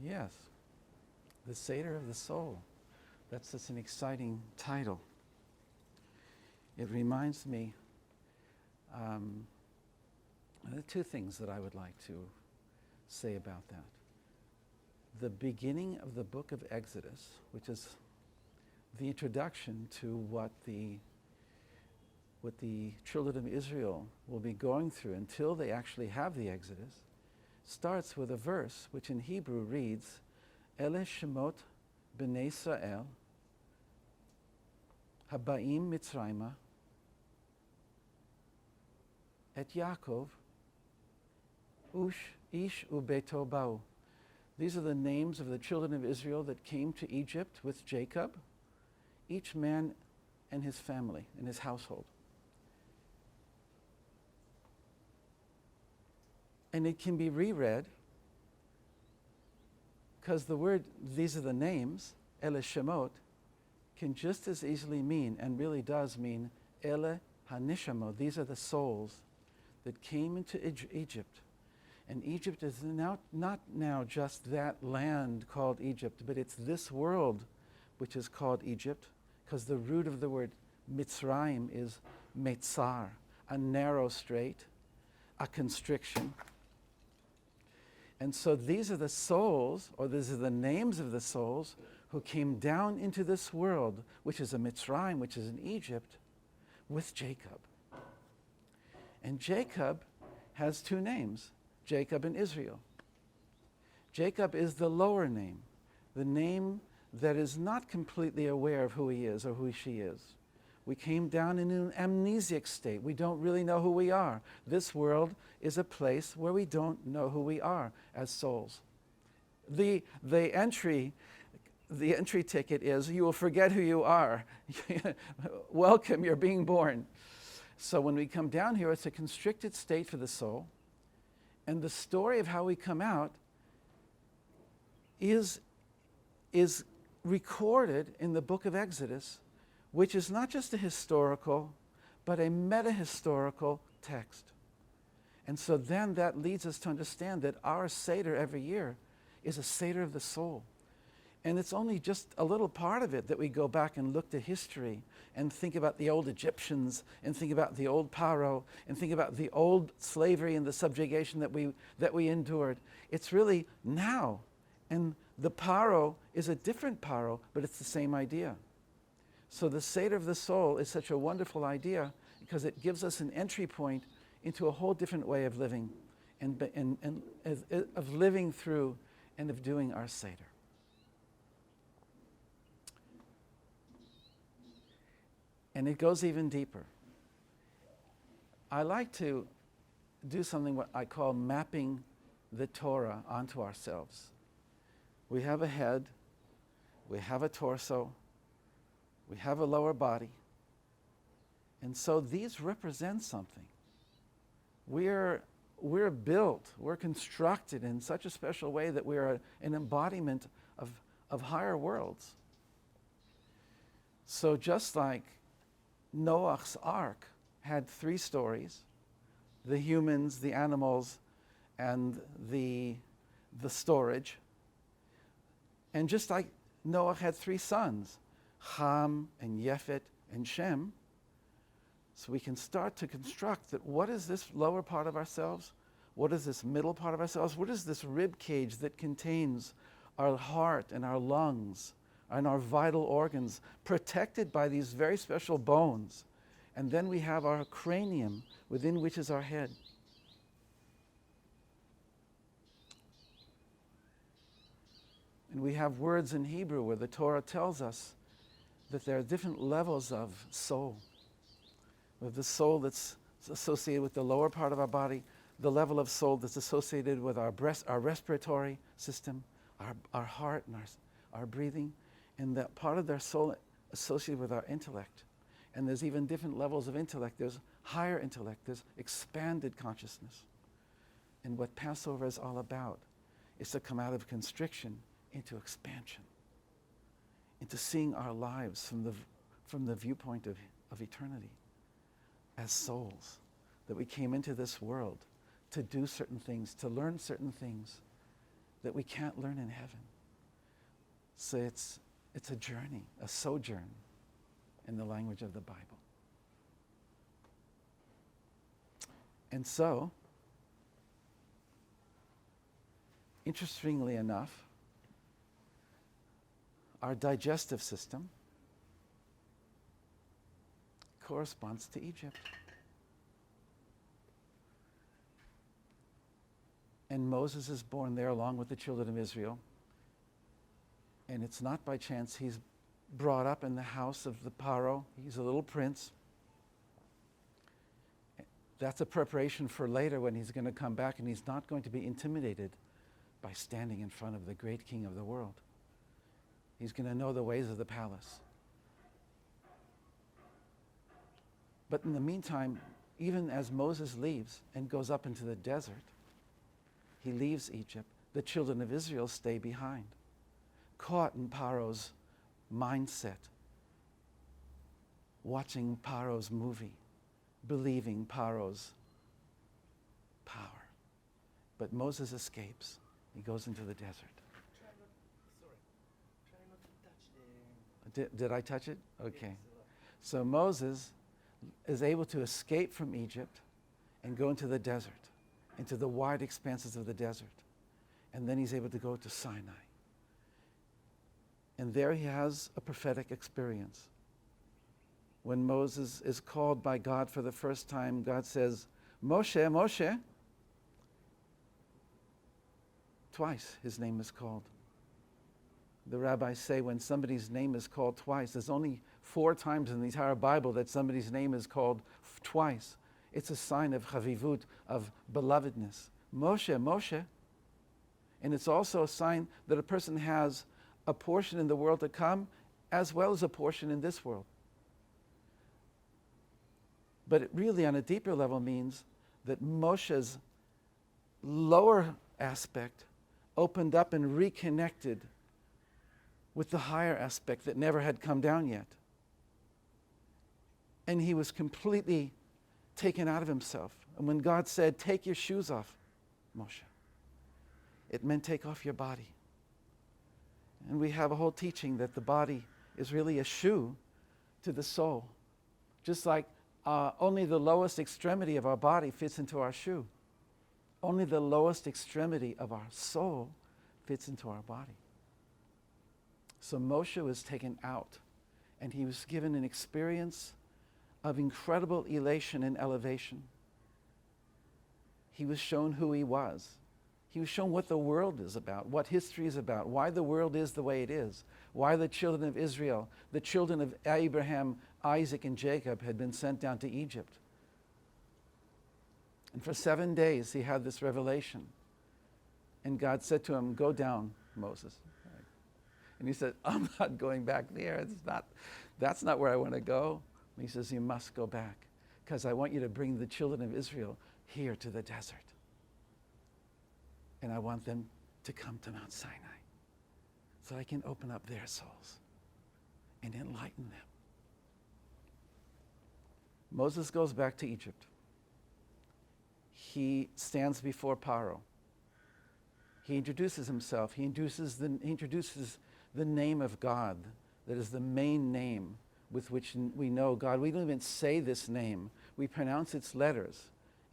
Yes, the Seder of the soul. That's such an exciting title. It reminds me of two things that I would like to say about that. The beginning of the book of Exodus, which is the introduction to what the children of Israel will be going through until they actually have the Exodus, starts with a verse which in Hebrew reads, Ele Shemot B'nai Israel Habaim Mitzrayma Et Yaakov Ish Ubeto Bau. These are the names of the children of Israel that came to Egypt with Jacob, each man and his family and his household. And it can be reread because the word, these are the names, Ele Shemot, can just as easily mean, and really does mean, Ele HaNishamo. These are the souls that came into Egypt. And Egypt is not now just that land called Egypt, but it's this world which is called Egypt, because the root of the word Mitzrayim is Metzar, a narrow strait, a constriction. And so these are the souls, or these are the names of the souls, who came down into this world, which is a Mitzrayim, which is in Egypt, with Jacob. And Jacob has two names, Jacob and Israel. Jacob is the lower name, the name that is not completely aware of who he is or who she is. We came down in an amnesic state. We don't really know who we are. This world is a place where we don't know who we are as souls. The entry ticket is, you will forget who you are. Welcome, you're being born. So when we come down here, it's a constricted state for the soul. And the story of how we come out is recorded in the book of Exodus, which is not just a historical, but a meta-historical text. And so then that leads us to understand that our Seder every year is a Seder of the soul. And it's only just a little part of it that we go back and look to history and think about the old Egyptians and think about the old Paro and think about the old slavery and the subjugation that we endured. It's really now. And the Paro is a different Paro, but it's the same idea. So the Seder of the soul is such a wonderful idea because it gives us an entry point into a whole different way of living and of living through and of doing our Seder. And it goes even deeper. I like to do something what I call mapping the Torah onto ourselves. We have a head, we have a torso, we have a lower body. And so these represent something. We're built, we're constructed in such a special way that we are an embodiment of higher worlds. So just like Noah's Ark had three stories, the humans, the animals, and the storage. And just like Noah had three sons, Ham and Yefet and Shem, so we can start to construct that what is this lower part of ourselves? What is this middle part of ourselves? What is this rib cage that contains our heart and our lungs and our vital organs, protected by these very special bones? And then we have our cranium, within which is our head. And we have words in Hebrew where the Torah tells us that there are different levels of soul. We have the soul that's associated with the lower part of our body, the level of soul that's associated with our respiratory system, our heart and our breathing, and that part of their soul associated with our intellect. And there's even different levels of intellect. There's higher intellect, there's expanded consciousness. And what Passover is all about is to come out of constriction into expansion, into seeing our lives from the viewpoint of eternity as souls, that we came into this world to do certain things, to learn certain things, that we can't learn in heaven. So it's a journey, a sojourn in the language of the Bible. And so, interestingly enough, our digestive system corresponds to Egypt. And Moses is born there along with the children of Israel. And it's not by chance he's brought up in the house of the Paro. He's a little prince. That's a preparation for later when he's going to come back and he's not going to be intimidated by standing in front of the great king of the world. He's going to know the ways of the palace. But in the meantime, even as Moses leaves and goes up into the desert, he leaves Egypt. The children of Israel stay behind, caught in Paro's mindset, watching Paro's movie, believing Paro's power. But Moses escapes. He goes into the desert. Try not to touch the... Did I touch it? Okay. Yes. So Moses is able to escape from Egypt and go into the desert, into the wide expanses of the desert. And then he's able to go to Sinai. And there he has a prophetic experience. When Moses is called by God for the first time, God says, Moshe, Moshe. Twice his name is called. The rabbis say when somebody's name is called twice, there's only 4 times in the entire Bible that somebody's name is called twice. It's a sign of chavivut, of belovedness. Moshe, Moshe. And it's also a sign that a person has a portion in the world to come as well as a portion in this world. But it really, on a deeper level, means that Moshe's lower aspect opened up and reconnected with the higher aspect that never had come down yet. And he was completely taken out of himself. And when God said, take your shoes off, Moshe, it meant take off your body. And we have a whole teaching that the body is really a shoe to the soul. Just like only the lowest extremity of our body fits into our shoe. Only the lowest extremity of our soul fits into our body. So Moshe was taken out, and he was given an experience of incredible elation and elevation. He was shown who he was. He was shown what the world is about, what history is about, why the world is the way it is, why the children of Israel, the children of Abraham, Isaac, and Jacob had been sent down to Egypt. And for 7 days he had this revelation. And God said to him, go down, Moses. And he said, I'm not going back there. That's not where I want to go. And he says, you must go back because I want you to bring the children of Israel here to the desert. And I want them to come to Mount Sinai so I can open up their souls and enlighten them. Moses goes back to Egypt. He stands before Paro. He introduces himself. He introduces the name of God that is the main name with which we know God. We don't even say this name. We pronounce its letters.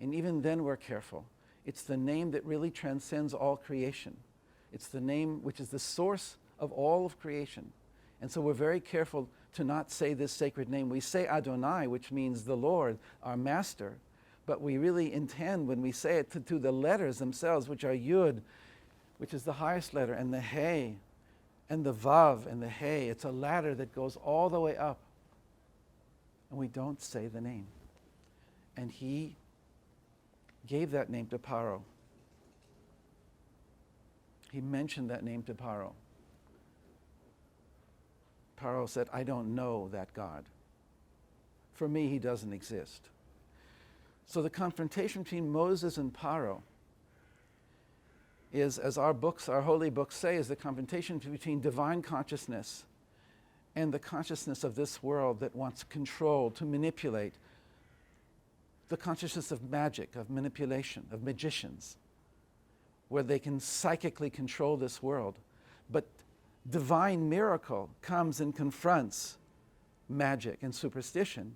And even then we're careful. It's the name that really transcends all creation. It's the name which is the source of all of creation. And so we're very careful to not say this sacred name. We say Adonai, which means the Lord, our master. But we really intend, when we say it, to the letters themselves, which are Yud, which is the highest letter, and the Hey, and the Vav, and the Hey. It's a ladder that goes all the way up. And we don't say the name. And he gave that name to Paro. He mentioned that name to Paro. Paro said, I don't know that God. For me, he doesn't exist. So the confrontation between Moses and Paro is, as our holy books say, is the confrontation between divine consciousness and the consciousness of this world that wants to control, to manipulate, the consciousness of magic, of manipulation, of magicians. where they can psychically control this world. But divine miracle comes and confronts magic and superstition